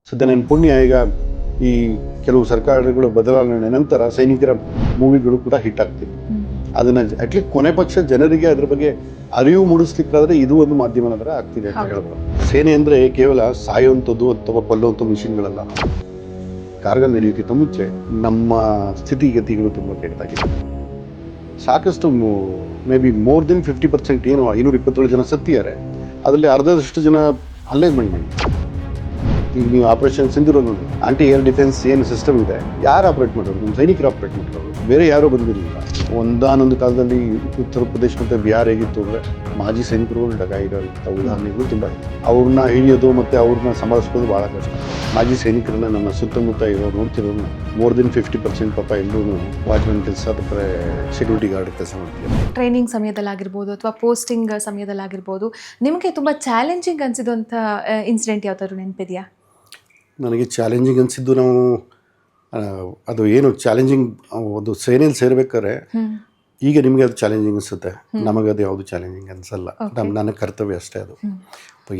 ಸದ್ಯ ನನ್ನ ಪುಣ್ಯ ಈಗ ಈ ಕೆಲವು ಸರ್ಕಾರಗಳು ಬದಲಾವಣೆ ನಂತರ ಸೈನಿಕರ ಮೂವಿಗಳು ಕೂಡ ಹಿಟ್ ಆಗ್ತಿವೆ. ಅದನ್ನ ಅಟ್ಲೀಸ್ಟ್ ಕೊನೆ ಪಕ್ಷ ಜನರಿಗೆ ಅದ್ರ ಬಗ್ಗೆ ಅರಿವು ಮೂಡಿಸ್ಲಿಕ್ಕಾದ್ರೆ ಇದು ಒಂದು ಮಾಧ್ಯಮದ ಥರ ಆಗ್ತಿದೆ ಅಂತ ಹೇಳ್ಬೋದು. ಸೇನೆ ಅಂದ್ರೆ ಕೇವಲ ಸಾಯುವಂಥದ್ದು ಅಥವಾ ಕೊಲ್ಲುವಂಥ ಮಿಷಿನ್ಗಳಲ್ಲ. ಕಾರ್ಗಿಲ್ ನಡೆಯೋಕ್ಕಿಂತ ಮುಂಚೆ ನಮ್ಮ ಸ್ಥಿತಿಗತಿಗಳು ತುಂಬ ಕೆಟ್ಟದಾಗಿದೆ. ಸಾಕಷ್ಟು ಮೇ ಬಿ ಮೋರ್ ದೆನ್ 50% ಏನು 527 ಜನ ಸತ್ತಿದ್ದಾರೆ. ಅದರಲ್ಲಿ ಅರ್ಧದಷ್ಟು ಜನ ಅಲ್ಲೇ ಮಾಡಿ. ಈಗ ನೀವು ಆಪರೇಷನ್ ಸಿಂಧೂರ ನೋಡಿ, ಆಂಟಿ ಏರ್ ಡಿಫೆನ್ಸ್ ಏನು ಸಿಸ್ಟಮ್ ಇದೆ, ಯಾರು ಆಪರೇಟ್ ಮಾಡೋರು? ನಮ್ಮ ಸೈನಿಕರು ಆಪರೇಟ್ ಮಾಡೋರು, ಬೇರೆ ಯಾರೂ ಬಂದಿರಲಿಲ್ಲ. ಒಂದಾನೊಂದು ಕಾಲದಲ್ಲಿ ಉತ್ತರ ಪ್ರದೇಶ ಮತ್ತು ಬಿಹಾರ್ ಹೇಗಿತ್ತು ಅಂದರೆ ಮಾಜಿ ಸೈನಿಕರು ಡಗಾಯಿಗಳಂಥ ಉದಾಹರಣೆಗಳು ತುಂಬ ಇದೆ. ಅವ್ರನ್ನ ಹಿಡಿಯೋದು ಮತ್ತು ಅವ್ರನ್ನ ಸಂಭಾಳಿಸ್ಬೋದು ಭಾಳ ಕಷ್ಟ. ಮಾಜಿ ಸೈನಿಕರನ್ನ ನಮ್ಮ ಸುತ್ತಮುತ್ತ ಇರೋ ನೋಡ್ತಿರೋದು ಮೋರ್ ದೆನ್ 50% ಪಾಪ ಎಲ್ಲರೂ ವಾಚ್ಮನ್ ಕೆಲಸ ಅಥವಾ ಸೆಕ್ಯೂರಿಟಿ ಗಾರ್ಡ್ ಕೆಲಸ ಮಾಡ್ತೀವಿ. ಟ್ರೈನಿಂಗ್ ಸಮಯದಲ್ಲಾಗಿರ್ಬೋದು ಅಥವಾ ಪೋಸ್ಟಿಂಗ್ ಸಮಯದಲ್ಲಾಗಿರ್ಬೋದು, ನಿಮಗೆ ತುಂಬ ಚಾಲೆಂಜಿಂಗ್ ಅನಿಸಿದಂಥ ಇನ್ಸಿಡೆಂಟ್ ಯಾವ್ದಾದ್ರು ನೆನಪಿದೆಯಾ? ನನಗೆ ಚಾಲೆಂಜಿಂಗ್ ಅನಿಸಿದ್ದು ನಾವು ಅದು ಏನು ಚಾಲೆಂಜಿಂಗ್ ಒಂದು ಸೇನೆಯಲ್ಲಿ ಸೇರ್ಬೇಕಾದ್ರೆ ಈಗ ನಿಮಗೆ ಅದು ಚಾಲೆಂಜಿಂಗ್ ಅನಿಸುತ್ತೆ, ನಮಗೆ ಅದು ಯಾವುದು ಚಾಲೆಂಜಿಂಗ್ ಅನಿಸಲ್ಲ. ನನ್ನ ಕರ್ತವ್ಯ ಅಷ್ಟೇ ಅದು.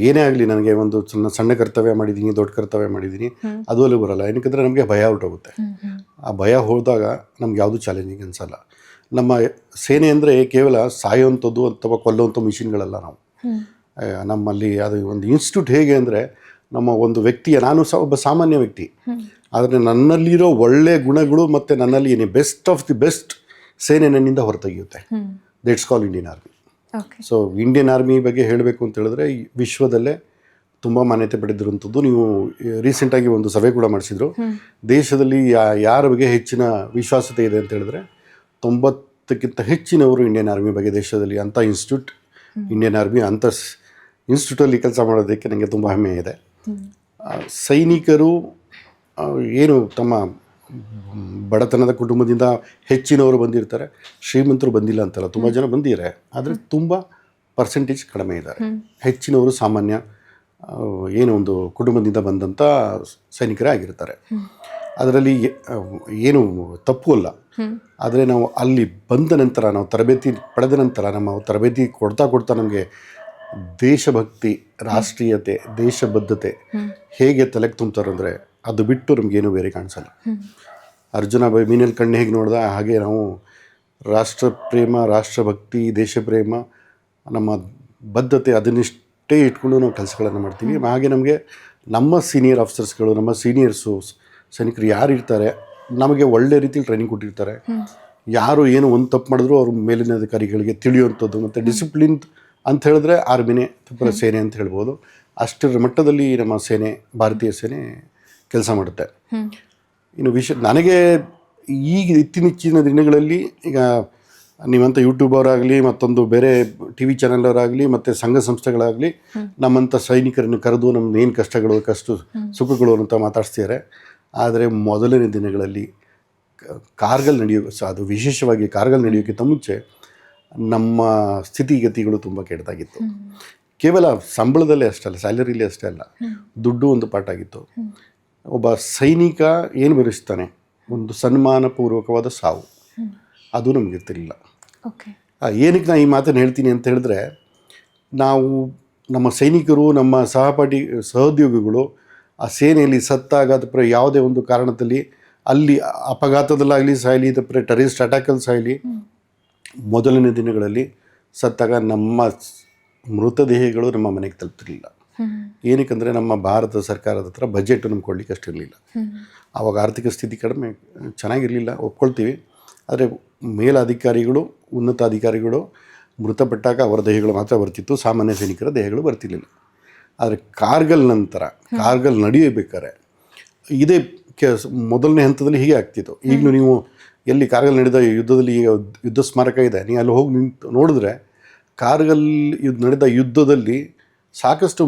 ಏನೇ ಆಗಲಿ, ನನಗೆ ಒಂದು ಸಣ್ಣ ಕರ್ತವ್ಯ ಮಾಡಿದ್ದೀನಿ, ದೊಡ್ಡ ಕರ್ತವ್ಯ ಮಾಡಿದ್ದೀನಿ, ಅದು ಅಲ್ಲಿ ಬರಲ್ಲ. ಏನಕ್ಕಂದರೆ ನಮಗೆ ಭಯ ಹೊರಟೋಗುತ್ತೆ. ಆ ಭಯ ಹೋದಾಗ ನಮ್ಗೆ ಯಾವುದು ಚಾಲೆಂಜಿಂಗ್ ಅನಿಸಲ್ಲ. ನಮ್ಮ ಸೇನೆ ಅಂದರೆ ಕೇವಲ ಸಾಯುವಂಥದ್ದು ಅಥವಾ ಕೊಲ್ಲುವಂಥ ಮಿಷಿನ್ಗಳಲ್ಲ. ನಾವು ನಮ್ಮಲ್ಲಿ ಅದು ಒಂದು ಇನ್ಸ್ಟಿಟ್ಯೂಟ್ ಹೇಗೆ ಅಂದರೆ, ನಮ್ಮ ಒಂದು ವ್ಯಕ್ತಿಯ, ನಾನು ಒಬ್ಬ ಸಾಮಾನ್ಯ ವ್ಯಕ್ತಿ, ಆದರೆ ನನ್ನಲ್ಲಿರೋ ಒಳ್ಳೆಯ ಗುಣಗಳು ಮತ್ತು ನನ್ನಲ್ಲಿ ಏನೇ ಬೆಸ್ಟ್ ಆಫ್ ದಿ ಬೆಸ್ಟ್ ಸೇನೆ ನನ್ನಿಂದ ಹೊರತೆಗೆಯುತ್ತೆ. That's call Indian army. So Indian army ಬಗ್ಗೆ ಹೇಳಬೇಕು ಅಂತ ಹೇಳಿದ್ರೆ ವಿಶ್ವದಲ್ಲೇ ತುಂಬ ಮಾನ್ಯತೆ ಪಡೆದಿರುವಂಥದ್ದು. ನೀವು ರೀಸೆಂಟಾಗಿ ಒಂದು ಸಭೆ ಕೂಡ ಮಾಡಿಸಿದ್ರು. ದೇಶದಲ್ಲಿ ಯಾರ ಬಗ್ಗೆ ಹೆಚ್ಚಿನ ವಿಶ್ವಾಸತೆ ಇದೆ ಅಂತ ಹೇಳಿದ್ರೆ 90ಕ್ಕಿಂತ ಹೆಚ್ಚಿನವರು ಇಂಡಿಯನ್ ಆರ್ಮಿ ಬಗ್ಗೆ ದೇಶದಲ್ಲಿ ಅಂಥ ಇನ್ಸ್ಟಿಟ್ಯೂಟ್, ಇಂಡಿಯನ್ ಆರ್ಮಿ ಅಂಥ ಇನ್ಸ್ಟಿಟ್ಯೂಟಲ್ಲಿ ಕೆಲಸ ಮಾಡೋದಕ್ಕೆ ನನಗೆ ತುಂಬ ಹೆಮ್ಮೆ ಇದೆ. ಸೈನಿಕರು ಏನು ತಮ್ಮ ಬಡತನದ ಕುಟುಂಬದಿಂದ ಹೆಚ್ಚಿನವರು ಬಂದಿರ್ತಾರೆ, ಶ್ರೀಮಂತರು ಬಂದಿಲ್ಲ ಅಂತಲ್ಲ, ತುಂಬ ಜನ ಬಂದಿದ್ದಾರೆ, ಆದರೆ ತುಂಬ ಪರ್ಸೆಂಟೇಜ್ ಕಡಿಮೆ ಇದ್ದಾರೆ. ಹೆಚ್ಚಿನವರು ಸಾಮಾನ್ಯ ಏನು ಒಂದು ಕುಟುಂಬದಿಂದ ಬಂದಂಥ ಸೈನಿಕರೇ ಆಗಿರ್ತಾರೆ. ಅದರಲ್ಲಿ ಏನು ತಪ್ಪು ಅಲ್ಲ. ಆದರೆ ನಾವು ಅಲ್ಲಿ ಬಂದ ನಂತರ, ನಾವು ತರಬೇತಿ ಪಡೆದ ನಂತರ, ನಮ್ಮ ತರಬೇತಿ ಕೊಡ್ತಾ ನಮಗೆ ದೇಶಭಕ್ತಿ, ರಾಷ್ಟ್ರೀಯತೆ, ದೇಶಬದ್ಧತೆ ಹೇಗೆ ತಲೆಗೆ ತುಂಬ್ತಾರೆ ಅಂದರೆ ಅದು ಬಿಟ್ಟು ನಮಗೇನು ಬೇರೆ ಕಾಣಿಸಲ್ಲ. ಅರ್ಜುನ ಮೀನಲ್ಲಿ ಕಣ್ಣು ಹೇಗೆ ನೋಡ್ದ ಹಾಗೆ ನಾವು ರಾಷ್ಟ್ರ ಪ್ರೇಮ, ರಾಷ್ಟ್ರಭಕ್ತಿ, ದೇಶ ಪ್ರೇಮ, ನಮ್ಮ ಬದ್ಧತೆ ಅದನ್ನಿಷ್ಟೇ ಇಟ್ಕೊಂಡು ನಾವು ಕೆಲಸಗಳನ್ನು ಮಾಡ್ತೀವಿ. ಹಾಗೆ ನಮಗೆ ನಮ್ಮ ಸೀನಿಯರ್ ಆಫೀಸರ್ಸ್ಗಳು, ನಮ್ಮ ಸೀನಿಯರ್ಸು ಸೈನಿಕರು ಯಾರು ಇರ್ತಾರೆ, ನಮಗೆ ಒಳ್ಳೆ ರೀತಿಯಲ್ಲಿ ಟ್ರೈನಿಂಗ್ ಕೊಟ್ಟಿರ್ತಾರೆ. ಯಾರು ಏನು ಒಂದು ತಪ್ಪು ಮಾಡಿದ್ರು ಅವ್ರ ಮೇಲಿನ ಅಧಿಕಾರಿಗಳಿಗೆ ತಿಳಿಯುವಂಥದ್ದು. ಮತ್ತು ಡಿಸಿಪ್ಲಿನ್ ಅಂತ ಹೇಳಿದ್ರೆ ಆರ್ಮಿನೇ ಅಥವಾ ಸೇನೆ ಅಂತ ಹೇಳ್ಬೋದು. ಅಷ್ಟರ ಮಟ್ಟದಲ್ಲಿ ನಮ್ಮ ಸೇನೆ, ಭಾರತೀಯ ಸೇನೆ ಕೆಲಸ ಮಾಡುತ್ತೆ. ಇನ್ನು ನನಗೆ ಈಗ ಇತ್ತೀಚಿನ ದಿನಗಳಲ್ಲಿ ಈಗ ನೀವಂಥ ಯೂಟ್ಯೂಬರಾಗಲಿ, ಮತ್ತೊಂದು ಬೇರೆ TV ಚಾನಲ್ವರಾಗಲಿ, ಮತ್ತು ಸಂಘ ಸಂಸ್ಥೆಗಳಾಗಲಿ ನಮ್ಮಂಥ ಸೈನಿಕರನ್ನು ಕರೆದು ನಮ್ಮದು ಏನು ಕಷ್ಟಗಳು, ಸುಖಗಳು ಅಂತ ಮಾತಾಡ್ಸ್ತಿದ್ದಾರೆ. ಆದರೆ ಮೊದಲನೇ ದಿನಗಳಲ್ಲಿ ಕಾರ್ಗಿಲ್ ಅದು ವಿಶೇಷವಾಗಿ ಕಾರ್ಗಿಲ್ ನಡೆಯೋಕ್ಕಿಂತ ಮುಂಚೆ ನಮ್ಮ ಸ್ಥಿತಿಗತಿಗಳು ತುಂಬ ಕೆಟ್ಟದಾಗಿತ್ತು. ಕೇವಲ ಸಂಬಳದಲ್ಲೇ ಅಷ್ಟೇ ಅಲ್ಲ, ಸ್ಯಾಲರಿಲಿ ಅಷ್ಟೇ ಅಲ್ಲ, ದುಡ್ಡು ಒಂದು ಪಾಠ ಆಗಿತ್ತು. ಒಬ್ಬ ಸೈನಿಕ ಏನು ಬಯಸ್ತಾನೆ, ಒಂದು ಸನ್ಮಾನಪೂರ್ವಕವಾದ ಸಾವು, ಅದು ನಮಗಿರ್ತಿರಲಿಲ್ಲ. ಏನಕ್ಕೆ ನಾನು ಈ ಮಾತನ್ನು ಹೇಳ್ತೀನಿ ಅಂತ ಹೇಳಿದ್ರೆ, ನಾವು ನಮ್ಮ ಸೈನಿಕರು, ನಮ್ಮ ಸಹೋದ್ಯೋಗಿಗಳು ಆ ಸೇನೆಯಲ್ಲಿ ಸತ್ತಾಗ ಅಥವಾ ಯಾವುದೇ ಒಂದು ಕಾರಣದಲ್ಲಿ ಅಲ್ಲಿ ಅಪಘಾತದಲ್ಲಾಗಲಿ ಸಾಯಲಿ, ಅಥವಾ ಟೆರರಿಸ್ಟ್ ಅಟ್ಯಾಕಲ್ಲಿ ಸಾಯಲಿ, ಮೊದಲನೇ ದಿನಗಳಲ್ಲಿ ಸತ್ತಾಗ ನಮ್ಮ ಮೃತದೇಹಗಳು ನಮ್ಮ ಮನೆಗೆ ತಲುಪ್ತಿರಲಿಲ್ಲ. ಏನಕ್ಕಂದರೆ ನಮ್ಮ ಭಾರತ ಸರ್ಕಾರದ ಹತ್ರ ಬಜೆಟ್ ನಮ್ಗೆ ಕೊಡಲಿಕ್ಕೆ ಅಷ್ಟಿರಲಿಲ್ಲ. ಆವಾಗ ಆರ್ಥಿಕ ಸ್ಥಿತಿ ಕಡಿಮೆ, ಚೆನ್ನಾಗಿರಲಿಲ್ಲ, ಒಪ್ಕೊಳ್ತೀವಿ. ಆದರೆ ಮೇಲಧಿಕಾರಿಗಳು, ಉನ್ನತ ಅಧಿಕಾರಿಗಳು ಮೃತಪಟ್ಟಾಗ ಅವರ ದೇಹಗಳು ಮಾತ್ರ ಬರ್ತಿತ್ತು, ಸಾಮಾನ್ಯ ಸೈನಿಕರ ದೇಹಗಳು ಬರ್ತಿರಲಿಲ್ಲ. ಆದರೆ ಕಾರ್ಗಿಲ್ ನಂತರ, ಕಾರ್ಗಿಲ್ ನಡೆಯಬೇಕಾದ್ರೆ ಇದೇ ಮೊದಲನೇ ಹಂತದಲ್ಲಿ ಹೀಗೆ ಆಗ್ತಿತ್ತು. ಈಗಲೂ ನೀವು ಎಲ್ಲಿ ಕಾರ್ಗಿಲ್ ನಡೆದ ಯುದ್ಧದಲ್ಲಿ ಈಗ ಯುದ್ಧ ಸ್ಮಾರಕ ಇದೆ, ನೀವು ಅಲ್ಲಿ ಹೋಗಿ ನಿಂತು ನೋಡಿದ್ರೆ ಕಾರ್ಗಿಲ್ ನಡೆದ ಯುದ್ಧದಲ್ಲಿ ಸಾಕಷ್ಟು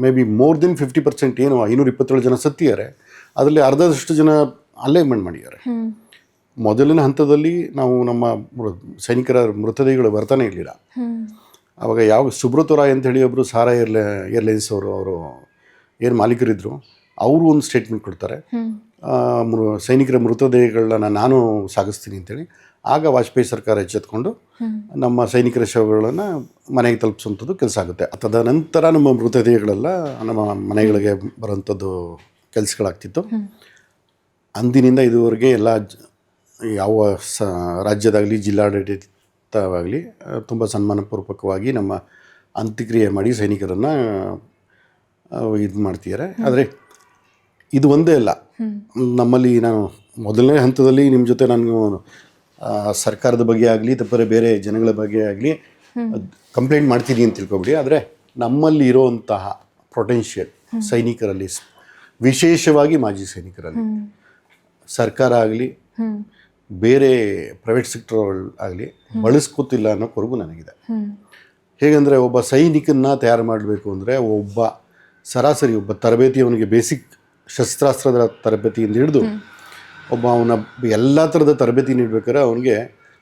ಮೇ ಬಿ ಮೋರ್ ದೆನ್ 50% ಏನು 527 ಜನ ಸತ್ತಿದ್ದಾರೆ. ಅದರಲ್ಲಿ ಅರ್ಧದಷ್ಟು ಜನ ಅಲ್ಲೇ ಮಾಡಿದ್ದಾರೆ. ಮೊದಲಿನ ಹಂತದಲ್ಲಿ ನಾವು ನಮ್ಮ ಸೈನಿಕರ ಮೃತದೇಹಗಳು ಬರ್ತಾನೆ ಇರಲಿಲ್ಲ. ಆವಾಗ ಯಾವ ಸುಬ್ರತ ರಾಯ್ ಅಂತ ಹೇಳಿ ಒಬ್ಬರು ಸಾರಾ ಏರ್ಲೈನ್ಸ್ ಅವರು ಏನು ಮಾಲೀಕರಿದ್ದರು, ಅವರು ಒಂದು ಸ್ಟೇಟ್ಮೆಂಟ್ ಕೊಡ್ತಾರೆ, ಸೈನಿಕರ ಮೃತದೇಹಗಳನ್ನ ನಾನು ಸಾಗಿಸ್ತೀನಿ ಅಂತೇಳಿ. ಆಗ ವಾಜಪೇಯಿ ಸರ್ಕಾರ ಎಚ್ಚೆತ್ಕೊಂಡು ನಮ್ಮ ಸೈನಿಕರ ಶವಗಳನ್ನು ಮನೆಗೆ ತಲುಪಿಸುವಂಥದ್ದು ಕೆಲಸ ಆಗುತ್ತೆ. ತದನಂತರ ನಮ್ಮ ಮೃತದೇಹಗಳೆಲ್ಲ ನಮ್ಮ ಮನೆಗಳಿಗೆ ಬರುವಂಥದ್ದು ಕೆಲಸಗಳಾಗ್ತಿತ್ತು. ಅಂದಿನಿಂದ ಇದುವರೆಗೆ ಎಲ್ಲ ಯಾವ ರಾಜ್ಯದಾಗಲಿ ಜಿಲ್ಲಾಡಳಿತವಾಗಲಿ ತುಂಬ ಸನ್ಮಾನಪೂರ್ವಕವಾಗಿ ನಮ್ಮ ಅಂತ್ಯಕ್ರಿಯೆ ಮಾಡಿ ಸೈನಿಕರನ್ನು ಇದು ಮಾಡ್ತಿದ್ದಾರೆ. ಆದರೆ ಇದು ಒಂದೇ ಅಲ್ಲ, ನಮ್ಮಲ್ಲಿ ನಾನು ಮೊದಲನೇ ಹಂತದಲ್ಲಿ ನಿಮ್ಮ ಜೊತೆ ನಾನು ಸರ್ಕಾರದ ಬಗ್ಗೆ ಆಗಲಿ ತಪ್ಪರೆ ಬೇರೆ ಜನಗಳ ಬಗ್ಗೆ ಆಗಲಿ ಕಂಪ್ಲೇಂಟ್ ಮಾಡ್ತೀನಿ ಅಂತ ತಿಳ್ಕೊಬಿಡಿ. ಆದರೆ ನಮ್ಮಲ್ಲಿ ಇರೋವಂತಹ ಪೊಟೆನ್ಷಿಯಲ್ ಸೈನಿಕರಲ್ಲಿ, ವಿಶೇಷವಾಗಿ ಮಾಜಿ ಸೈನಿಕರಲ್ಲಿ, ಸರ್ಕಾರ ಆಗಲಿ ಬೇರೆ ಪ್ರೈವೇಟ್ ಸೆಕ್ಟರ್ ಆಗಲಿ ಬಳಸ್ಕೋತಿಲ್ಲ ಅನ್ನೋ ಕೊರಗು ನನಗಿದೆ. ಹೇಗೆಂದರೆ ಒಬ್ಬ ಸೈನಿಕನ್ನ ತಯಾರು ಮಾಡಬೇಕು ಅಂದರೆ ಒಬ್ಬ ಸರಾಸರಿ ಒಬ್ಬ ತರಬೇತಿ, ಅವನಿಗೆ ಬೇಸಿಕ್ ಶಸ್ತ್ರಾಸ್ತ್ರದ ತರಬೇತಿಯಿಂದ ಹಿಡಿದು ಅವನ ಎಲ್ಲ ಥರದ ತರಬೇತಿ ನೀಡಬೇಕಾದ್ರೆ ಅವನಿಗೆ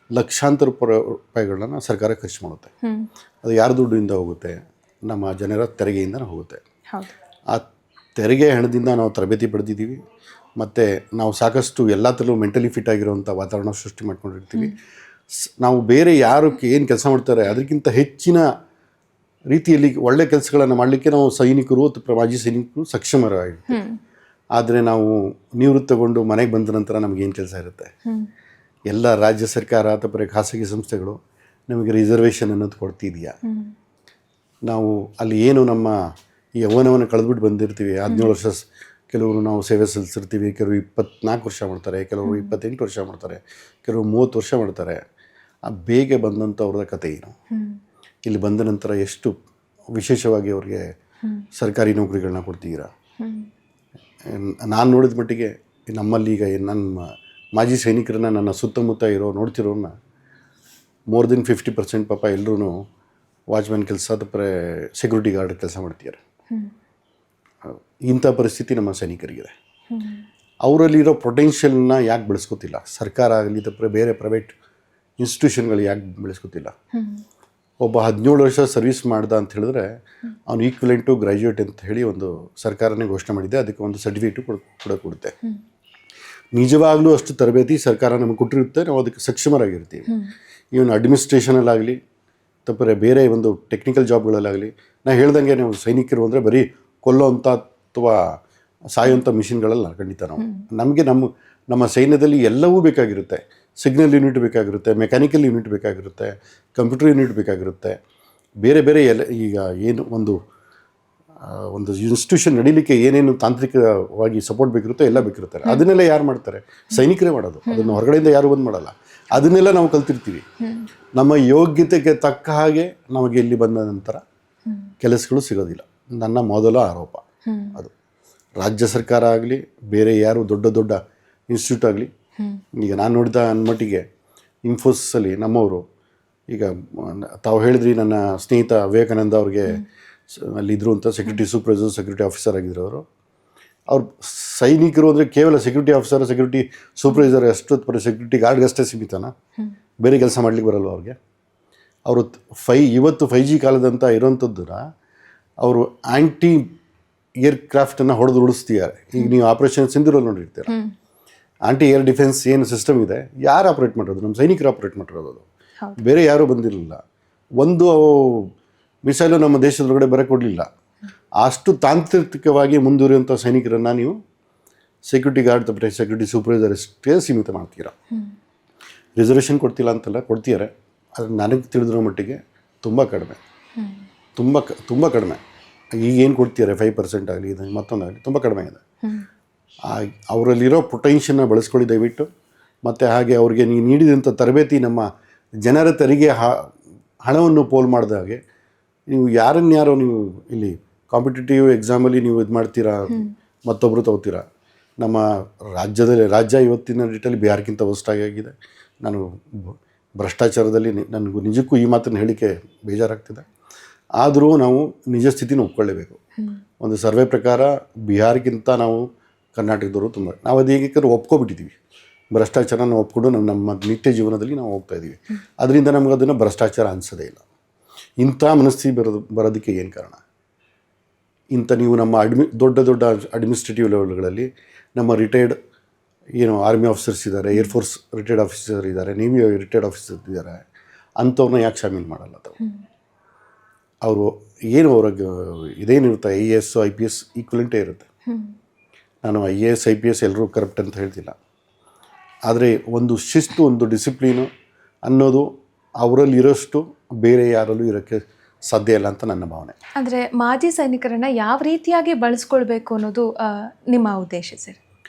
ಲಕ್ಷಾಂತರ ರೂಪಾಯಿಗಳನ್ನ ಸರ್ಕಾರ ಖರ್ಚು ಮಾಡುತ್ತೆ. ಅದು ಯಾರ ದುಡ್ಡಿಂದ ಹೋಗುತ್ತೆ? ನಮ್ಮ ಜನರ ತೆರಿಗೆಯಿಂದ ಹೋಗುತ್ತೆ. ಆ ತೆರಿಗೆ ಹಣದಿಂದ ನಾವು ತರಬೇತಿ ಪಡೆದಿದ್ದೀವಿ. ಮತ್ತು ನಾವು ಸಾಕಷ್ಟು ಎಲ್ಲ ಥರಲ್ಲೂ ಮೆಂಟಲಿ ಫಿಟ್ ಆಗಿರೋವಂಥ ವಾತಾವರಣ ಸೃಷ್ಟಿ ಮಾಡ್ಕೊಂಡಿರ್ತೀವಿ. ನಾವು ಬೇರೆ ಯಾರು ಏನು ಕೆಲಸ ಮಾಡ್ತಾರೆ ಅದಕ್ಕಿಂತ ಹೆಚ್ಚಿನ ರೀತಿಯಲ್ಲಿ ಒಳ್ಳೆ ಕೆಲಸಗಳನ್ನು ಮಾಡಲಿಕ್ಕೆ ನಾವು ಸೈನಿಕರು ಅಥವಾ ಮಾಜಿ ಸೈನಿಕರು ಸಕ್ಷಮರಾಗಿರ್ತೀವಿ. ಆದರೆ ನಾವು ನಿವೃತ್ತಗೊಂಡು ಮನೆಗೆ ಬಂದ ನಂತರ ನಮಗೇನು ಕೆಲಸ ಇರುತ್ತೆ? ಎಲ್ಲ ರಾಜ್ಯ ಸರ್ಕಾರ ಅಥವಾ ಖಾಸಗಿ ಸಂಸ್ಥೆಗಳು ನಮಗೆ ರಿಸರ್ವೇಷನ್ ಅನ್ನೋದು ಕೊಡ್ತಿದೆಯಾ? ನಾವು ಅಲ್ಲಿ ಏನು ನಮ್ಮ ಈ ಯೌವನವನ್ನು ಕಳೆದ್ಬಿಟ್ಟು ಬಂದಿರ್ತೀವಿ. 17 ವರ್ಷ ಕೆಲವರು ನಾವು ಸೇವೆ ಸಲ್ಲಿಸಿರ್ತೀವಿ, ಕೆಲವರು 24 ವರ್ಷ ಮಾಡ್ತಾರೆ, ಕೆಲವರು 28 ವರ್ಷ ಮಾಡ್ತಾರೆ, ಕೆಲವರು 30 ವರ್ಷ ಮಾಡ್ತಾರೆ. ಆ ಬೇಗ ಬಂದಂಥವ್ರದ ಕತೆ ಏನು? ಇಲ್ಲಿ ಬಂದ ನಂತರ ಎಷ್ಟು ವಿಶೇಷವಾಗಿ ಅವ್ರಿಗೆ ಸರ್ಕಾರಿ ನೌಕರಿಗಳನ್ನ ಕೊಡ್ತೀರಾ? ನಾನು ನೋಡಿದ ಮಟ್ಟಿಗೆ ನಮ್ಮಲ್ಲಿ ಈಗ ನನ್ನ ಮಾಜಿ ಸೈನಿಕರನ್ನ ನನ್ನ ಸುತ್ತಮುತ್ತ ನೋಡ್ತಿರೋನ್ನ ಮೋರ್ ದೆನ್ 50% ಪಾಪ ಎಲ್ಲರೂ ವಾಚ್ಮ್ಯಾನ್ ಕೆಲಸ ಅಥವಾ ಸೆಕ್ಯೂರಿಟಿ ಗಾರ್ಡ್ ಕೆಲಸ ಮಾಡ್ತಿದ್ದಾರೆ. ಇಂಥ ಪರಿಸ್ಥಿತಿ ನಮ್ಮ ಸೈನಿಕರಿಗಿದೆ. ಅವರಲ್ಲಿರೋ ಪೊಟೆನ್ಷಿಯಲ್ನ ಯಾಕೆ ಬೆಳೆಸ್ಕೋತಿಲ್ಲ ಸರ್ಕಾರ ಆಗಲಿ ತಪ್ಪರೆ ಬೇರೆ ಪ್ರೈವೇಟ್ ಇನ್ಸ್ಟಿಟ್ಯೂಷನ್ಗಳು ಯಾಕೆ ಬೆಳೆಸ್ಕೋತಿಲ್ಲ? ಒಬ್ಬ 17 ವರ್ಷ ಸರ್ವಿಸ್ ಮಾಡ್ದ ಅಂತ ಹೇಳಿದ್ರೆ ಅವ್ನು ಈಕ್ವಲೆಂಟ್ ಟು ಗ್ರ್ಯಾಜುಯೇಟ್ ಅಂತ ಹೇಳಿ ಒಂದು ಸರ್ಕಾರನೇ ಘೋಷಣೆ ಮಾಡಿದೆ. ಅದಕ್ಕೆ ಒಂದು ಸರ್ಟಿಫಿಕೇಟು ಕೂಡ ಕೊಡುತ್ತೆ. ನಿಜವಾಗ್ಲೂ ಅಷ್ಟು ತರಬೇತಿ ಸರ್ಕಾರ ನಮಗೆ ಕೊಟ್ಟಿರುತ್ತೆ, ನಾವು ಅದಕ್ಕೆ ಸಕ್ಷಮರಾಗಿರ್ತೀವಿ. ಇವನು ಅಡ್ಮಿನಿಸ್ಟ್ರೇಷನಲ್ಲಾಗಲಿ ತಪ್ಪರೆ ಬೇರೆ ಒಂದು ಟೆಕ್ನಿಕಲ್ ಜಾಬ್ಗಳಲ್ಲಾಗಲಿ ನಾನು ಹೇಳ್ದಂಗೆ ನಾವು ಸೈನಿಕರು ಅಂದರೆ ಬರೀ ಕೊಲ್ಲೋವಂಥ ಅಥವಾ ಸಾಯುವಂಥ ಮಿಷಿನ್ಗಳಲ್ಲ. ಖಂಡಿತ ನಮಗೆ ನಮ್ಮ ಸೈನ್ಯದಲ್ಲಿ ಎಲ್ಲವೂ ಬೇಕಾಗಿರುತ್ತೆ. ಸಿಗ್ನಲ್ ಯೂನಿಟ್ ಬೇಕಾಗಿರುತ್ತೆ, ಮೆಕ್ಯಾನಿಕಲ್ ಯೂನಿಟ್ ಬೇಕಾಗಿರುತ್ತೆ, ಕಂಪ್ಯೂಟರ್ ಯೂನಿಟ್ ಬೇಕಾಗಿರುತ್ತೆ, ಬೇರೆ ಬೇರೆ ಈಗ ಏನು ಒಂದು ಇನ್ಸ್ಟಿಟ್ಯೂಷನ್ ನಡೀಲಿಕ್ಕೆ ಏನೇನು ತಾಂತ್ರಿಕವಾಗಿ ಸಪೋರ್ಟ್ ಬೇಕಿರುತ್ತೋ ಎಲ್ಲ ಬೇಕಿರ್ತಾರೆ. ಅದನ್ನೆಲ್ಲ ಯಾರು ಮಾಡ್ತಾರೆ? ಸೈನಿಕರೇ ಮಾಡೋದು. ಅದನ್ನು ಹೊರಗಡೆಯಿಂದ ಯಾರು ಬಂದು ಮಾಡಲ್ಲ. ಅದನ್ನೆಲ್ಲ ನಾವು ಕಲ್ತಿರ್ತೀವಿ. ನಮ್ಮ ಯೋಗ್ಯತೆಗೆ ತಕ್ಕ ಹಾಗೆ ನಮಗೆ ಇಲ್ಲಿ ಬಂದ ನಂತರ ಕೆಲಸಗಳು ಸಿಗೋದಿಲ್ಲ. ನನ್ನ ಮೊದಲ ಆರೋಪ ಅದು. ರಾಜ್ಯ ಸರ್ಕಾರ ಆಗಲಿ ಬೇರೆ ಯಾರು ದೊಡ್ಡ ದೊಡ್ಡ ಇನ್ಸ್ಟಿಟ್ಯೂಟ್ ಆಗಲಿ, ಈಗ ನಾನು ನೋಡಿದ ಮಟ್ಟಿಗೆ ಇನ್ಫೋಸಿಸಲ್ಲಿ ನಮ್ಮವರು ಈಗ ತಾವು ಹೇಳಿದ್ರಿ, ನನ್ನ ಸ್ನೇಹಿತ ವಿವೇಕಾನಂದ ಅವ್ರಿಗೆ ಅಲ್ಲಿದ್ದರು ಅಂತ ಸೆಕ್ಯೂರಿಟಿ ಸೂಪರ್ವೈಸರ್, ಸೆಕ್ಯೂರಿಟಿ ಆಫೀಸರ್ ಆಗಿದ್ರು ಅವರು. ಅವ್ರು ಸೈನಿಕರು ಅಂದರೆ ಕೇವಲ ಸೆಕ್ಯೂರಿಟಿ ಆಫೀಸರ್, ಸೆಕ್ಯೂರಿಟಿ ಸೂಪರ್ವೈಸರ್ ಅಷ್ಟು ಸೆಕ್ಯೂರಿಟಿ ಗಾರ್ಡ್ಗಷ್ಟೇ ಸೀಮಿತನಾ? ಬೇರೆ ಕೆಲಸ ಮಾಡ್ಲಿಕ್ಕೆ ಬರಲ್ವ ಅವ್ರಿಗೆ? ಅವರು ಇವತ್ತು 5G ಕಾಲದಂತ ಇರೋಂಥದ್ದನ್ನ ಅವರು ಆ್ಯಂಟಿ ಏರ್ಕ್ರಾಫ್ಟನ್ನು ಹೊಡೆದು ಉಳಿಸ್ತಿದ್ದಾರೆ. ಈಗ ನೀವು ಆಪರೇಷನ್ ಸಿಂಧೂರಲ್ಲಿ ನೋಡಿರ್ತೀರ, ಆಂಟಿ ಏರ್ ಡಿಫೆನ್ಸ್ ಏನು ಸಿಸ್ಟಮ್ ಇದೆ, ಯಾರು ಆಪ್ರೇಟ್ ಮಾಡೋದು? ನಮ್ಮ ಸೈನಿಕರು ಆಪ್ರೇಟ್ ಮಾಡಿರೋದು. ಅದು ಬೇರೆ ಯಾರೂ ಬಂದಿರಲಿಲ್ಲ. ಒಂದು ಮಿಸೈಲು ನಮ್ಮ ದೇಶದೊಳಗಡೆ ಬರ ಕೊಡಲಿಲ್ಲ. ಅಷ್ಟು ತಾಂತ್ರಿಕವಾಗಿ ಮುಂದುವರಿಯುವಂಥ ಸೈನಿಕರನ್ನು ನೀವು ಸೆಕ್ಯೂರಿಟಿ ಗಾರ್ಡ್ ತಪ್ಪರೆ ಸೆಕ್ಯೂರಿಟಿ ಸೂಪರ್ವೈಸರ್ ಅಷ್ಟೇ ಸೀಮಿತ ಮಾಡ್ತೀರಾ. ರಿಸರ್ವೇಷನ್ ಕೊಡ್ತಿಲ್ಲ ಅಂತಲ್ಲ, ಕೊಡ್ತೀಯಾರೆ. ಆದರೆ ನನಗೆ ತಿಳಿದಿರೋ ಮಟ್ಟಿಗೆ ತುಂಬ ಕಡಿಮೆ, ತುಂಬ ಕಡಿಮೆ. ಈಗ ಏನು ಕೊಡ್ತೀಯಾರೆ 5% ಆಗಲಿ, ಇದು ಮತ್ತೊಂದಾಗಲಿ ತುಂಬ ಕಡಿಮೆ ಇದೆ. ಅವರಲ್ಲಿರೋ ಪೊಟೆನ್ಷಿಯಲ್ನ ಬಳಸ್ಕೊಳ್ಳಿ ದಯವಿಟ್ಟು. ಮತ್ತು ಹಾಗೆ ಅವ್ರಿಗೆ ನೀವು ನೀಡಿದಂಥ ತರಬೇತಿ ನಮ್ಮ ಜನರ ತೆರಿಗೆ ಹಣವನ್ನು ಪೋಲ್ ಮಾಡಿದ ಹಾಗೆ ನೀವು ಯಾರನ್ಯಾರೋ ನೀವು ಇಲ್ಲಿ ಕಾಂಪಿಟೇಟಿವ್ ಎಕ್ಸಾಮಲ್ಲಿ ನೀವು ಇದು ಮಾಡ್ತೀರಾ, ಮತ್ತೊಬ್ಬರು ತಗೋತೀರಾ. ನಮ್ಮ ರಾಜ್ಯ ಇವತ್ತಿನ ಡೇಟಲ್ಲಿ ಬಿಹಾರ್ಗಿಂತ ಆಗಿದೆ. ನಾನು ಭ್ರಷ್ಟಾಚಾರದಲ್ಲಿ ನನಗೂ ನಿಜಕ್ಕೂ ಈ ಮಾತನ್ನು ಹೇಳಿಕೆ ಬೇಜಾರಾಗ್ತಿದೆ. ಆದರೂ ನಾವು ನಿಜ ಸ್ಥಿತಿನ ಒಪ್ಕೊಳ್ಳೇಬೇಕು. ಒಂದು ಸರ್ವೆ ಪ್ರಕಾರ ಬಿಹಾರ್ಗಿಂತ ನಾವು ಕರ್ನಾಟಕದವರು ತುಂಬ ನಾವು ಅದು ಹೇಗೆ ಒಪ್ಕೊಬಿಟ್ಟಿದ್ದೀವಿ. ಭ್ರಷ್ಟಾಚಾರನ ಒಪ್ಕೊಂಡು ನಮ್ಮ ನಿತ್ಯ ಜೀವನದಲ್ಲಿ ನಾವು ಹೋಗ್ತಾ ಇದ್ದೀವಿ. ಅದರಿಂದ ನಮ್ಗೆ ಅದನ್ನು ಭ್ರಷ್ಟಾಚಾರ ಅನಿಸೋದೇ ಇಲ್ಲ. ಇಂಥ ಮನಸ್ಥಿತಿ ಬರೋದಕ್ಕೆ ಏನು ಕಾರಣ? ನೀವು ನಮ್ಮ ದೊಡ್ಡ ದೊಡ್ಡ ಅಡ್ಮಿನಿಸ್ಟ್ರೇಟಿವ್ ಲೆವೆಲ್ಗಳಲ್ಲಿ ನಮ್ಮ ರಿಟೈರ್ಡ್ ಆರ್ಮಿ ಆಫೀಸರ್ಸ್ ಇದ್ದಾರೆ, ಏರ್ಫೋರ್ಸ್ ರಿಟೈರ್ಡ್ ಆಫೀಸರ್ ಇದ್ದಾರೆ, ನೇವಿ ರಿಟೈರ್ಡ್ ಆಫೀಸರ್ ಇದ್ದಾರೆ. ಅಂಥವ್ರನ್ನ ಯಾಕೆ ಶಾಮೀಲ್ ಮಾಡಲ್ಲ ತಾವು? ಅವರು ಅವ್ರಿಗೆ ಇದೇನಿರುತ್ತೆ, IAS IPS ಈಕ್ವಲೆಂಟೇ ಇರುತ್ತೆ. ನಾನು IAS IPS ಎಲ್ಲರೂ ಕರಪ್ಟ್ ಅಂತ ಹೇಳ್ತಿಲ್ಲ. ಆದರೆ ಒಂದು ಶಿಸ್ತು, ಒಂದು ಡಿಸಿಪ್ಲೀನು ಅನ್ನೋದು ಅವರಲ್ಲಿ ಇರೋಷ್ಟು ಬೇರೆ ಯಾರಲ್ಲೂ ಇರೋಕ್ಕೆ ಸಾಧ್ಯ ಇಲ್ಲ ಅಂತ ನನ್ನ ಭಾವನೆ. ಅಂದರೆ ಮಾಜಿ ಸೈನಿಕರನ್ನು ಯಾವ ರೀತಿಯಾಗಿ ಬಳಸ್ಕೊಳ್ಬೇಕು ಅನ್ನೋದು ನಿಮ್ಮ ಉದ್ದೇಶ ಸರ್?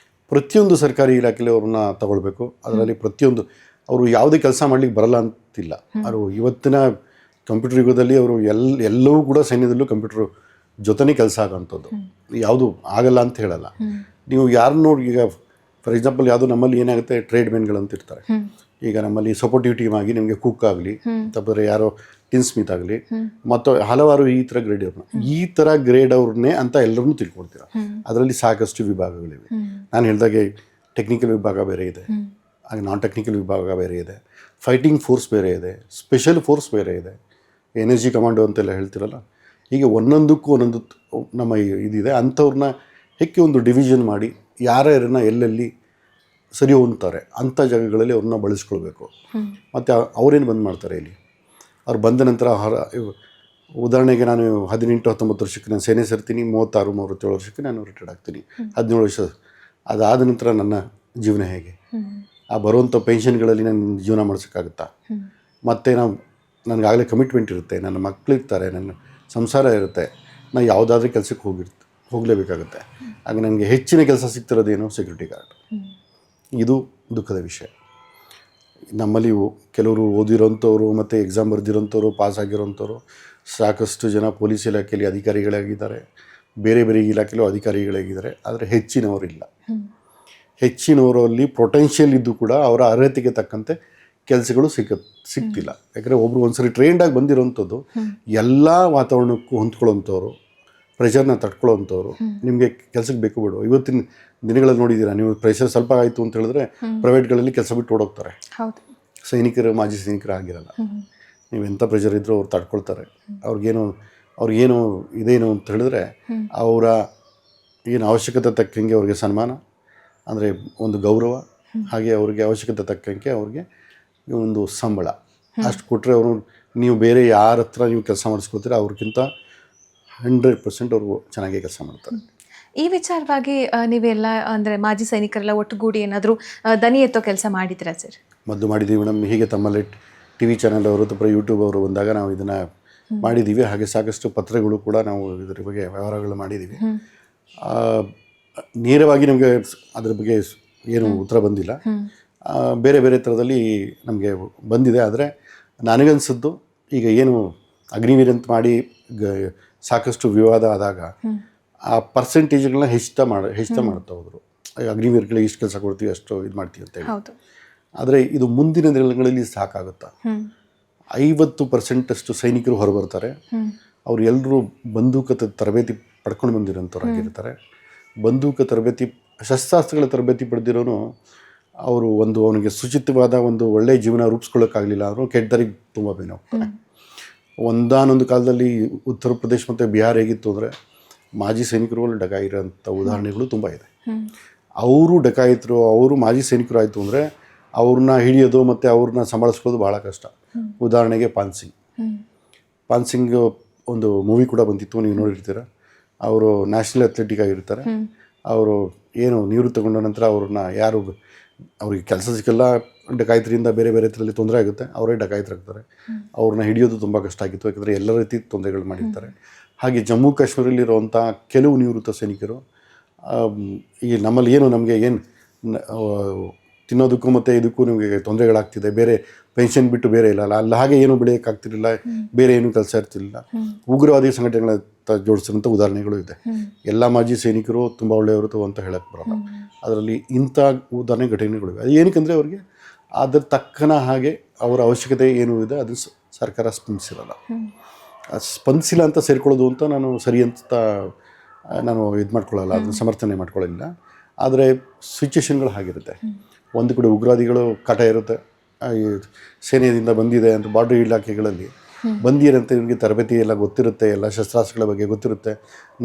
ಪ್ರತಿಯೊಂದು ಸರ್ಕಾರಿ ಇಲಾಖೆಯಲ್ಲಿ ಅವ್ರನ್ನ ತಗೊಳ್ಬೇಕು. ಅದರಲ್ಲಿ ಪ್ರತಿಯೊಂದು ಅವರು ಯಾವುದೇ ಕೆಲಸ ಮಾಡಲಿಕ್ಕೆ ಬರಲ್ಲ ಅಂತಿಲ್ಲ. ಅವರು ಇವತ್ತಿನ ಕಂಪ್ಯೂಟರ್ ಯುಗದಲ್ಲಿ ಅವರು ಎಲ್ಲವೂ ಕೂಡ ಸೈನ್ಯದಲ್ಲೂ ಕಂಪ್ಯೂಟರ್ ಜೊತೆನೇ ಕೆಲಸ ಆಗೋಂಥದ್ದು. ಯಾವುದು ಆಗಲ್ಲ ಅಂತ ಹೇಳಲ್ಲ. ನೀವು ಯಾರು ನೋಡಿ, ಈಗ ಫಾರ್ ಎಕ್ಸಾಂಪಲ್ ಯಾವುದು ನಮ್ಮಲ್ಲಿ ಏನಾಗುತ್ತೆ, ಟ್ರೇಡ್ ಮೆನ್ಗಳಂತ ಇರ್ತಾರೆ. ಈಗ ನಮ್ಮಲ್ಲಿ ಸಪೋರ್ಟಿವ್ ಟೀಮ್ ಆಗಿ ನಿಮಗೆ ಕುಕ್ ಆಗಲಿ, ತಪ್ಪರೆ ಯಾರೋ ಟಿನ್ ಸ್ಮಿತ್ ಆಗಲಿ, ಮತ್ತು ಹಲವಾರು ಈ ಥರ ಗ್ರೇಡ್ ಅವ್ರನ್ನ, ಈ ಥರ ಗ್ರೇಡ್ ಅವ್ರನ್ನೇ ಅಂತ ಎಲ್ಲರನ್ನೂ ತಿಳ್ಕೊಳ್ತೀರ. ಅದರಲ್ಲಿ ಸಾಕಷ್ಟು ವಿಭಾಗಗಳಿವೆ. ನಾನು ಹೇಳಿದಾಗೆ ಟೆಕ್ನಿಕಲ್ ವಿಭಾಗ ಬೇರೆ ಇದೆ, ಹಾಗೆ ನಾನ್ ಟೆಕ್ನಿಕಲ್ ವಿಭಾಗ ಬೇರೆ ಇದೆ, ಫೈಟಿಂಗ್ ಫೋರ್ಸ್ ಬೇರೆ ಇದೆ, ಸ್ಪೆಷಲ್ ಫೋರ್ಸ್ ಬೇರೆ ಇದೆ, ಎನರ್ಜಿ ಕಮಾಂಡೋ ಅಂತೆಲ್ಲ ಹೇಳ್ತಿರಲ್ಲ. ಹೀಗೆ ಒಂದೊಂದಕ್ಕೂ ಒಂದೊಂದು ನಮ್ಮ ಇದಿದೆ. ಅಂಥವ್ರನ್ನ ಹೆಕ್ಕಿ ಒಂದು ಡಿವಿಷನ್ ಮಾಡಿ ಯಾರ್ಯಾರನ್ನ ಎಲ್ಲೆಲ್ಲಿ ಸರಿ ಹೊಂದ್ತಾರೆ ಅಂಥ ಜಾಗಗಳಲ್ಲಿ ಅವ್ರನ್ನ ಬಳಸ್ಕೊಳ್ಬೇಕು. ಮತ್ತು ಅವರೇನು ಬಂದು ಮಾಡ್ತಾರೆ ಇಲ್ಲಿ, ಅವ್ರು ಬಂದ ನಂತರ ಉದಾಹರಣೆಗೆ ನಾನು 18-19 ವರ್ಷಕ್ಕೆ ನಾನು ಸೇನೆ ಸೇರ್ತೀನಿ, 36-37 ವರ್ಷಕ್ಕೆ ನಾನು ರಿಟೈರ್ಡ್ ಆಗ್ತೀನಿ, 17 ವರ್ಷ. ಅದಾದ ನಂತರ ನನ್ನ ಜೀವನ ಹೇಗೆ, ಆ ಬರುವಂಥ ಪೆನ್ಷನ್ಗಳಲ್ಲಿ ನನ್ನ ಜೀವನ ಮಾಡಿಸೋಕ್ಕಾಗುತ್ತಾ? ಮತ್ತು ನನಗಾಗಲೇ ಕಮಿಟ್ಮೆಂಟ್ ಇರುತ್ತೆ, ನನ್ನ ಮಕ್ಕಳಿರ್ತಾರೆ, ನನ್ನ ಸಂಸಾರ ಇರುತ್ತೆ, ನಾನು ಯಾವುದಾದ್ರೂ ಕೆಲಸಕ್ಕೆ ಹೋಗಲೇಬೇಕಾಗುತ್ತೆ. ಆಗ ನನಗೆ ಹೆಚ್ಚಿನ ಕೆಲಸ ಸಿಗ್ತಿರೋದೇನು, ಸೆಕ್ಯೂರಿಟಿ ಗಾರ್ಡ್. ಇದು ದುಃಖದ ವಿಷಯ. ನಮ್ಮಲ್ಲಿ ಕೆಲವರು ಓದಿರೋಂಥವ್ರು ಮತ್ತು ಎಕ್ಸಾಮ್ ಬರೆದಿರೋಂಥವ್ರು, ಪಾಸ್ ಆಗಿರೋಂಥವ್ರು ಸಾಕಷ್ಟು ಜನ ಪೊಲೀಸ್ ಇಲಾಖೆಯಲ್ಲಿ ಅಧಿಕಾರಿಗಳಾಗಿದ್ದಾರೆ, ಬೇರೆ ಬೇರೆ ಇಲಾಖೆಯಲ್ಲೂ ಅಧಿಕಾರಿಗಳಾಗಿದ್ದಾರೆ. ಆದರೆ ಹೆಚ್ಚಿನವರಿಲ್ಲ. ಹೆಚ್ಚಿನವರಲ್ಲಿ ಪೊಟೆನ್ಷಿಯಲ್ ಇದ್ದು ಕೂಡ ಅವರ ಅರ್ಹತೆಗೆ ತಕ್ಕಂತೆ ಕೆಲಸಗಳು ಸಿಗ್ತಿಲ್ಲ. ಯಾಕಂದರೆ ಒಬ್ರು ಒಂದ್ಸರಿ ಟ್ರೈನ್ಡಾಗಿ ಬಂದಿರೋಂಥದ್ದು ಎಲ್ಲ ವಾತಾವರಣಕ್ಕೂ ಹೊಂದ್ಕೊಳ್ಳೋಂಥವ್ರು, ಪ್ರೆಷರ್ನ ತಡ್ಕೊಳ್ಳೋಂಥವ್ರು ನಿಮಗೆ ಕೆಲಸಕ್ಕೆ ಬೇಕು ಬಿಡು. ಇವತ್ತಿನ ದಿನಗಳಲ್ಲಿ ನೋಡಿದ್ದೀರಾ ನೀವು, ಪ್ರೆಷರ್ ಸ್ವಲ್ಪ ಆಯಿತು ಅಂತ ಹೇಳಿದ್ರೆ ಪ್ರೈವೇಟ್ಗಳಲ್ಲಿ ಕೆಲಸ ಬಿಟ್ಟು ಓಡೋಗ್ತಾರೆ. ಸೈನಿಕರು, ಮಾಜಿ ಸೈನಿಕರು ಆಗಿರಲ್ಲ. ನೀವು ಎಂಥ ಪ್ರೆಷರ್ ಇದ್ದರೂ ಅವ್ರು ತಡ್ಕೊಳ್ತಾರೆ. ಅವ್ರಿಗೇನು ಇದೇನು ಅಂತ ಹೇಳಿದ್ರೆ ಅವರ ಏನು ಅವಶ್ಯಕತೆ ತಕ್ಕಂಗೆ ಅವ್ರಿಗೆ ಸನ್ಮಾನ, ಅಂದರೆ ಒಂದು ಗೌರವ, ಹಾಗೆ ಅವ್ರಿಗೆ ಅವಶ್ಯಕತೆ ತಕ್ಕಂಗೆ ಅವ್ರಿಗೆ ಒಂದು ಸಂಬಳ ಅಷ್ಟು ಕೊಟ್ಟರೆ ಅವರು, ನೀವು ಬೇರೆ ಯಾರ ಹತ್ರ ನೀವು ಕೆಲಸ ಮಾಡಿಸ್ಕೊಳ್ತೀರ ಅವ್ರಿಗಿಂತ 100% ಅವರು ಚೆನ್ನಾಗೇ ಕೆಲಸ ಮಾಡ್ತಾರೆ. ಈ ವಿಚಾರವಾಗಿ ನೀವೆಲ್ಲ ಅಂದರೆ ಮಾಜಿ ಸೈನಿಕರೆಲ್ಲ ಒಟ್ಟುಗೂಡಿ ಏನಾದರೂ ದನಿ ಎತ್ತೋ ಕೆಲಸ ಮಾಡಿದ್ದೀರಾ ಸರ್? ಮೊದಲು ಮಾಡಿದ್ದೀವಿ ಮೇಡಮ್. ಹೀಗೆ ತಮ್ಮಲ್ಲಿ TV ಚಾನಲ್ ಅವರು ಅಥವಾ ಯೂಟ್ಯೂಬ್ ಅವರು ಬಂದಾಗ ನಾವು ಇದನ್ನು ಮಾಡಿದ್ದೀವಿ. ಹಾಗೆ ಸಾಕಷ್ಟು ಪತ್ರಗಳು ಕೂಡ ನಾವು ಇದರ ಬಗ್ಗೆ ವ್ಯವಹಾರಗಳು ಮಾಡಿದ್ದೀವಿ. ನೇರವಾಗಿ ನಮಗೆ ಅದರ ಬಗ್ಗೆ ಏನು ಉತ್ತರ ಬಂದಿಲ್ಲ. ಬೇರೆ ಬೇರೆ ಥರದಲ್ಲಿ ನಮಗೆ ಬಂದಿದೆ. ಆದರೆ ನನಗನ್ಸಿದ್ದು, ಈಗ ಏನು ಅಗ್ನಿವೀರ್ ಅಂತ ಮಾಡಿ ಸಾಕಷ್ಟು ವಿವಾದ ಆದಾಗ ಆ ಪರ್ಸೆಂಟೇಜ್ಗಳನ್ನ ಹೆಚ್ಚುತ್ತಾ ಮಾಡ್ತಾ ಹೋದರು. ಅಗ್ನಿವೀರ್ಗಳಿಗೆ ಇಷ್ಟು ಕೆಲಸ ಕೊಡ್ತೀವಿ, ಅಷ್ಟು ಇದು ಮಾಡ್ತೀವಿ ಅಂತೇಳಿ. ಆದರೆ ಇದು ಮುಂದಿನ ದಿನಗಳಲ್ಲಿ ಸಾಕಾಗುತ್ತಾ? 50% ಅಷ್ಟು ಸೈನಿಕರು ಹೊರಬರ್ತಾರೆ. ಅವರು ಎಲ್ಲರೂ ಬಂದೂಕ ತರಬೇತಿ ಪಡ್ಕೊಂಡು ಬಂದಿರೋಂಥವ್ರಾಗಿರ್ತಾರೆ. ಬಂದೂಕ ತರಬೇತಿ, ಶಸ್ತ್ರಾಸ್ತ್ರಗಳ ತರಬೇತಿ ಪಡೆದಿರೋನು ಅವರು ಅವನಿಗೆ ಸುಚಿತವಾದ ಒಂದು ಒಳ್ಳೆಯ ಜೀವನ ರೂಪಿಸ್ಕೊಳ್ಳೋಕ್ಕಾಗಲಿಲ್ಲ ಅವರು ಕೆಟ್ಟ ದಾರಿಗೆ ತುಂಬ ಬೇನೆ ಹೋಗ್ತಾರೆ. ಒಂದಾನೊಂದು ಕಾಲದಲ್ಲಿ ಉತ್ತರ ಪ್ರದೇಶ ಮತ್ತು ಬಿಹಾರ ಹೇಗಿತ್ತು ಅಂದರೆ ಮಾಜಿ ಸೈನಿಕರುಗಳು ಡಕಾಯಿರೋಂಥ ಉದಾಹರಣೆಗಳು ತುಂಬ ಇದೆ. ಅವರು ಡಕಾಯಿತರು, ಅವರು ಮಾಜಿ ಸೈನಿಕರು ಆಯಿತು ಅಂದರೆ ಅವ್ರನ್ನ ಹಿಡಿಯೋದು ಮತ್ತು ಅವ್ರನ್ನ ಸಂಭಾಳಿಸ್ಕೊಳ್ಳೋದು ಭಾಳ ಕಷ್ಟ. ಉದಾಹರಣೆಗೆ ಪಾನ್ ಸಿಂಗ್ ಒಂದು ಮೂವಿ ಕೂಡ ಬಂದಿತ್ತು, ನೀವು ನೋಡಿರ್ತೀರ. ಅವರು ನ್ಯಾಷನಲ್ ಅಥ್ಲೆಟಿಕ್ ಆಗಿರ್ತಾರೆ. ಅವರು ಏನು ನಿವೃತ್ತಿ ತಗೊಂಡ ನಂತರ ಅವ್ರನ್ನ ಅವ್ರಿಗೆ ಕೆಲಸ ಸಿಕ್ಕಲ್ಲ, ಡಕಾಯಿತರಿಂದ ಬೇರೆ ಬೇರೆ ಥರಲ್ಲಿ ತೊಂದರೆ ಆಗುತ್ತೆ, ಅವರೇ ಡಕಾಯಿತರಾಗ್ತಾರೆ. ಅವ್ರನ್ನ ಹಿಡಿಯೋದು ತುಂಬ ಕಷ್ಟ ಆಗಿತ್ತು, ಯಾಕಂದರೆ ಎಲ್ಲ ರೀತಿ ತೊಂದರೆಗಳು ಮಾಡಿರ್ತಾರೆ. ಹಾಗೆ ಜಮ್ಮು ಕಾಶ್ಮೀರಲ್ಲಿರುವಂಥ ಕೆಲವು ನಿವೃತ್ತ ಸೈನಿಕರು, ಈ ನಮ್ಮಲ್ಲಿ ನಮಗೆ ತಿನ್ನೋದಕ್ಕೂ ಮತ್ತು ಇದಕ್ಕೂ ನಿಮಗೆ ತೊಂದರೆಗಳಾಗ್ತಿದೆ, ಬೇರೆ ಪೆನ್ಷನ್ ಬಿಟ್ಟು ಬೇರೆ ಇಲ್ಲ, ಅಲ್ಲಿ ಹಾಗೆ ಏನೂ ಬೆಳೆಯೋಕ್ಕಾಗ್ತಿರಲಿಲ್ಲ, ಬೇರೆ ಏನೂ ಕೆಲಸ ಇರ್ತಿರಲಿಲ್ಲ. ಉಗ್ರವಾದಿ ಸಂಘಟನೆಗಳ ಜೋಡಿಸಿದಂಥ ಉದಾಹರಣೆಗಳು ಇದೆ. ಎಲ್ಲ ಮಾಜಿ ಸೈನಿಕರು ತುಂಬ ಒಳ್ಳೆಯವರು ಅಂತ ಹೇಳಕ್ಕೆ ಬರೋಲ್ಲ. ಅದರಲ್ಲಿ ಇಂಥ ಉದಾಹರಣೆ ಘಟನೆಗಳಿವೆ. ಅದು ಏನಕ್ಕಂದರೆ ಅವ್ರಿಗೆ ಅದರ ತಕ್ಕನ ಹಾಗೆ ಅವರ ಅವಶ್ಯಕತೆ ಏನು ಇದೆ ಅದು ಸರ್ಕಾರ ಸ್ಪಂದಿಸಿರಲ್ಲ. ಸ್ಪಂದಿಸಿಲ್ಲ ಅಂತ ಸೇರಿಕೊಳ್ಳೋದು ಅಂತ ನಾನು ಸರಿ ಅಂತ ನಾನು ಇದು ಮಾಡ್ಕೊಳ್ಳಲ್ಲ, ಅದನ್ನು ಸಮರ್ಥನೆ ಮಾಡ್ಕೊಳ್ಳಿಲ್ಲ. ಆದರೆ ಸಿಚುವೇಶನ್ಗಳು ಹಾಗಿರುತ್ತೆ. ಒಂದು ಕಡೆ ಉಗ್ರವಾದಿಗಳು ಕಾಟ ಇರುತ್ತೆ, ಸೇನೆಯಿಂದ ಬಂದಿದೆ ಅಂತ ಬಾರ್ಡರ್ ಇಲಾಖೆಗಳಲ್ಲಿ ಬಂದಿರಂತೆ, ಇವ್ರಿಗೆ ತರಬೇತಿ ಎಲ್ಲ ಗೊತ್ತಿರುತ್ತೆ, ಎಲ್ಲ ಶಸ್ತ್ರಾಸ್ತ್ರಗಳ ಬಗ್ಗೆ ಗೊತ್ತಿರುತ್ತೆ.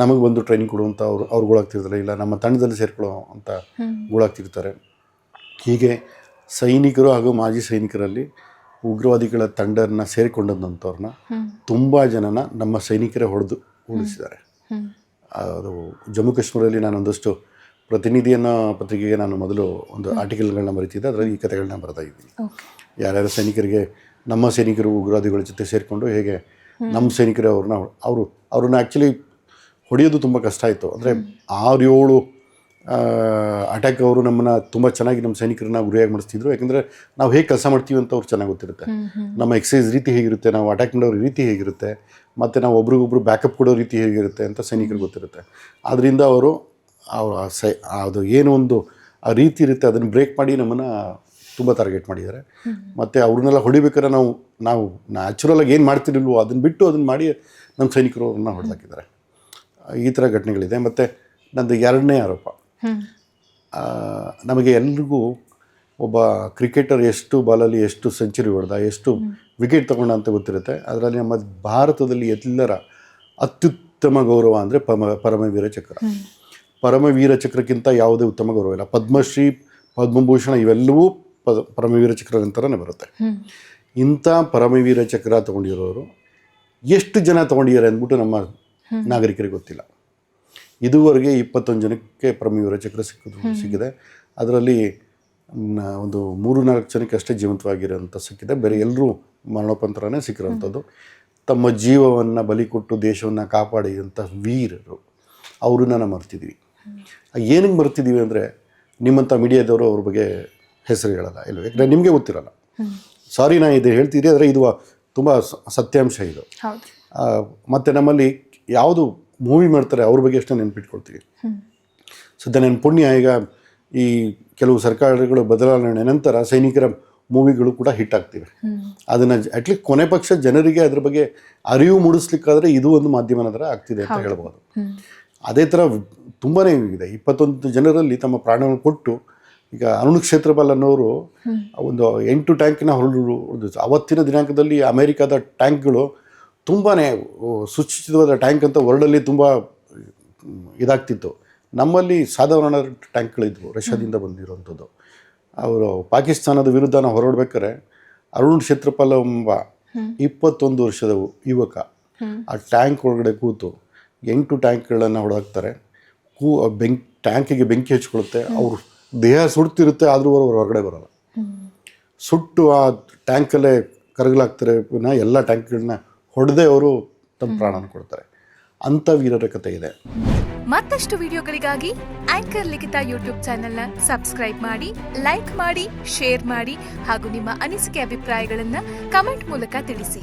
ನಮಗೆ ಬಂದು ಟ್ರೈನಿಂಗ್ ಕೊಡುವಂಥ ಅವ್ರು ಗೋಳಾಗ್ತಿರ್ತಾರೆ, ಇಲ್ಲ ನಮ್ಮ ತಂಡದಲ್ಲಿ ಸೇರ್ಕೊಳ್ಳೋ ಅಂತ ಗೋಳಾಗ್ತಿರ್ತಾರೆ. ಹೀಗೆ ಸೈನಿಕರು ಹಾಗೂ ಮಾಜಿ ಸೈನಿಕರಲ್ಲಿ ಉಗ್ರವಾದಿಗಳ ತಂಡನ ಸೇರಿಕೊಂಡಂಥವ್ರನ್ನ ತುಂಬ ಜನನ ನಮ್ಮ ಸೈನಿಕರೇ ಹೊಡೆದು ಉಳಿಸಿದ್ದಾರೆ. ಅದು ಜಮ್ಮು ಕಾಶ್ಮೀರದಲ್ಲಿ ನಾನು ಒಂದಷ್ಟು ಪ್ರತಿನಿಧಿ ಅನ್ನೋ ಪತ್ರಿಕೆಗೆ ನಾನು ಮೊದಲು ಒಂದು ಆರ್ಟಿಕಲ್ಗಳನ್ನ ಬರೀತಿದ್ದೆ, ಅದರಲ್ಲಿ ಈ ಕಥೆಗಳನ್ನ ಬರ್ತಾ ಇದ್ದೀನಿ. ಯಾರ್ಯಾರು ಸೈನಿಕರಿಗೆ, ನಮ್ಮ ಸೈನಿಕರು ಉಗ್ರವಾದಿಗಳ ಜೊತೆ ಸೇರಿಕೊಂಡು ಹೇಗೆ ನಮ್ಮ ಸೈನಿಕರು ಅವ್ರನ್ನ ಆ್ಯಕ್ಚುಲಿ ಹೊಡೆಯೋದು ತುಂಬ ಕಷ್ಟ ಆಯಿತು. ಅಂದರೆ 6-7 ಅಟ್ಯಾಕ್ ಅವರು ನಮ್ಮನ್ನು ತುಂಬ ಚೆನ್ನಾಗಿ ನಮ್ಮ ಸೈನಿಕರನ್ನ ಗುರಿಯಾಗಿ ಮಾಡಿಸ್ತಿದ್ರು. ಯಾಕೆಂದರೆ ನಾವು ಹೇಗೆ ಕೆಲಸ ಮಾಡ್ತೀವಿ ಅಂತ ಅವ್ರು ಚೆನ್ನಾಗಿ ಗೊತ್ತಿರುತ್ತೆ. ನಮ್ಮ ಎಕ್ಸೈಸ್ ರೀತಿ ಹೇಗಿರುತ್ತೆ, ನಾವು ಅಟ್ಯಾಕ್ ಮಾಡೋರ ರೀತಿ ಹೇಗಿರುತ್ತೆ, ಮತ್ತು ನಾವು ಒಬ್ರಿಗೊಬ್ರು ಬ್ಯಾಕಪ್ ಕೊಡೋ ರೀತಿ ಹೇಗಿರುತ್ತೆ ಅಂತ ಸೈನಿಕರಿಗೆ ಗೊತ್ತಿರುತ್ತೆ. ಆದ್ದರಿಂದ ಅವರು ಅದು ಏನು ಒಂದು ಆ ರೀತಿ ಇರುತ್ತೆ ಅದನ್ನು ಬ್ರೇಕ್ ಮಾಡಿ ನಮ್ಮನ್ನು ತುಂಬ ಟಾರ್ಗೆಟ್ ಮಾಡಿದ್ದಾರೆ. ಮತ್ತು ಅವ್ರನ್ನೆಲ್ಲ ಹೊಡಿಬೇಕಾದ್ರೆ ನಾವು ನ್ಯಾಚುರಲಾಗಿ ಏನು ಮಾಡ್ತಿರಲ್ವೋ ಅದನ್ನು ಬಿಟ್ಟು ಅದನ್ನು ಮಾಡಿ ನಮ್ಮ ಸೈನಿಕರು ಅವ್ರನ್ನ ಹೊಡೆದಾಕಿದ್ದಾರೆ. ಈ ಥರ ಘಟನೆಗಳಿದೆ. ಮತ್ತು ನಂದು 2ನೇ ಆರೋಪ, ನಮಗೆ ಎಲ್ರಿಗೂ ಒಬ್ಬ ಕ್ರಿಕೆಟರ್ ಎಷ್ಟು ಬಾಲಲ್ಲಿ ಎಷ್ಟು ಸೆಂಚುರಿ ಹೊಡೆದ, ಎಷ್ಟು ವಿಕೆಟ್ ತೊಗೊಂಡ ಅಂತ ಗೊತ್ತಿರುತ್ತೆ. ಅದರಲ್ಲಿ ನಮ್ಮ ಭಾರತದಲ್ಲಿ ಎಲ್ಲರ ಅತ್ಯುತ್ತಮ ಗೌರವ ಅಂದರೆ ಪರಮವೀರ ಚಕ್ರ. ಪರಮವೀರ ಚಕ್ರಕ್ಕಿಂತ ಯಾವುದೇ ಉತ್ತಮ ಗೌರವ ಇಲ್ಲ. ಪದ್ಮಶ್ರೀ, ಪದ್ಮಭೂಷಣ ಇವೆಲ್ಲವೂ ಪರಮವೀರ ಚಕ್ರ ನಂತರನೇ ಬರುತ್ತೆ. ಇಂಥ ಪರಮವೀರ ಚಕ್ರ ತೊಗೊಂಡಿರೋರು ಎಷ್ಟು ಜನ ತೊಗೊಂಡಿದ್ದಾರೆ ಅಂದ್ಬಿಟ್ಟು ನಮ್ಮ ನಾಗರಿಕರಿಗೆ ಗೊತ್ತಿಲ್ಲ. ಇದುವರೆಗೆ 21 ಜನಕ್ಕೆ ಪರಮವೀರ ಚಕ್ರ ಸಿಕ್ಕಿದೆ. ಅದರಲ್ಲಿ ಒಂದು 3-4 ಜನಕ್ಕೆ ಅಷ್ಟೇ ಜೀವಂತವಾಗಿರೋಂಥ ಸಿಕ್ಕಿದೆ. ಬೇರೆ ಎಲ್ಲರೂ ಮರಣೋಪಂತರನೇ ಸಿಕ್ಕಿರೋಂಥದ್ದು. ತಮ್ಮ ಜೀವವನ್ನು ಬಲಿ ಕೊಟ್ಟು ದೇಶವನ್ನು ಕಾಪಾಡಿದಂಥ ವೀರರು, ಅವ್ರನ್ನ ನಾವು ಮರ್ತಿದ್ದೀವಿ. ಏನಕ್ಕೆ ಮರ್ತಿದ್ದೀವಿ ಅಂದರೆ ನಿಮ್ಮಂಥ ಮೀಡಿಯಾದವರು ಅವ್ರ ಬಗ್ಗೆ ಹೆಸರು ಹೇಳಲ್ಲ, ಇಲ್ಲವೇ? ಯಾಕಂದರೆ ನಿಮಗೆ ಗೊತ್ತಿರಲ್ಲ. ಸಾರಿ ನಾನು ಇದು ಹೇಳ್ತಿದ್ದೆ, ಆದರೆ ಇದು ತುಂಬ ಸತ್ಯಾಂಶ ಇದು. ಮತ್ತು ನಮ್ಮಲ್ಲಿ ಯಾವುದು ಮೂವಿ ಮಾಡ್ತಾರೆ ಅವ್ರ ಬಗ್ಗೆ ಅಷ್ಟೇ ನೆನ್ಪಿಟ್ಕೊಳ್ತೀವಿ. ಸದ್ಯ ನನ್ನ ಪುಣ್ಯ ಈಗ ಈ ಕೆಲವು ಸರ್ಕಾರಗಳು ಬದಲಾವಣೆ ನಂತರ ಸೈನಿಕರ ಮೂವಿಗಳು ಕೂಡ ಹಿಟ್ ಆಗ್ತಿವೆ. ಅದನ್ನು ಅಟ್ಲೀಸ್ಟ್ ಕೊನೆ ಪಕ್ಷ ಜನರಿಗೆ ಅದ್ರ ಬಗ್ಗೆ ಅರಿವು ಮೂಡಿಸ್ಲಿಕ್ಕಾದರೆ ಇದು ಒಂದು ಮಾಧ್ಯಮದ ಥರ ಆಗ್ತಿದೆ ಅಂತ ಹೇಳ್ಬೋದು. ಅದೇ ಥರ ತುಂಬಾ ಇದೆ. 21 ಜನರಲ್ಲಿ ತಮ್ಮ ಪ್ರಾಣವನ್ನು ಕೊಟ್ಟು, ಈಗ ಅರುಣ್ ಕ್ಷೇತ್ರಪಾಲ್ ಅನ್ನೋರು ಒಂದು 8 ಟ್ಯಾಂಕ್ನ ಹೊರಡು ಅವತ್ತಿನ ದಿನಾಂಕದಲ್ಲಿ ಅಮೇರಿಕಾದ ಟ್ಯಾಂಕ್ಗಳು ತುಂಬಾ ಸುಚಿತವಾದ ಟ್ಯಾಂಕ್ ಅಂತ ವರ್ಲ್ಡಲ್ಲಿ ತುಂಬ ಇದಾಗ್ತಿತ್ತು. ನಮ್ಮಲ್ಲಿ ಸಾಧಾರಣ ಟ್ಯಾಂಕ್ಗಳಿದ್ವು, ರಷ್ಯಾದಿಂದ ಬಂದಿರೋವಂಥದ್ದು. ಅವರು ಪಾಕಿಸ್ತಾನದ ವಿರುದ್ಧ ನಾವು ಹೊರಡ್ಬೇಕಾದ್ರೆ ಅರುಣ್ ಕ್ಷೇತ್ರಪಾಲ್ ಎಂಬ 21 ವರ್ಷದ ಯುವಕ ಆ ಟ್ಯಾಂಕ್ ಒಳಗಡೆ ಕೂತು 8 ಟ್ಯಾಂಕ್ಗಳನ್ನು ಹೊಡೆದಾಕ್ತಾರೆ. ಟ್ಯಾಂಕಿಗೆ ಬೆಂಕಿ ಹಚ್ಕೊಳುತ್ತೆ. ಅವರು ದೇಹ ಸುಡ್ತಿರುತ್ತೆ, ಆದರೂ ಅವರು ಹೊರಗಡೆ ಬರೋಲ್ಲ. ಸುಟ್ಟು ಆ ಟ್ಯಾಂಕಲ್ಲೇ ಕರಗಲಾಗ್ತಾರೆ. ಪುನಃ ಎಲ್ಲ ಟ್ಯಾಂಕ್ಗಳನ್ನ ಹೊಡೆದೇ ಅವರು ತಮ್ಮ ಪ್ರಾಣನ ಕೊಡ್ತಾರೆ. ಅಂಥ ವೀರರ ಕಥೆ ಇದೆ. ಮತ್ತಷ್ಟು ವಿಡಿಯೋಗಳಿಗಾಗಿ ಆಂಕರ್ ಲಿಖಿತ ಯೂಟ್ಯೂಬ್ ಚಾನೆಲ್ನ ಸಬ್ಸ್ಕ್ರೈಬ್ ಮಾಡಿ, ಲೈಕ್ ಮಾಡಿ, ಶೇರ್ ಮಾಡಿ ಹಾಗೂ ನಿಮ್ಮ ಅನಿಸಿಕೆ ಅಭಿಪ್ರಾಯಗಳನ್ನು ಕಮೆಂಟ್ ಮೂಲಕ ತಿಳಿಸಿ.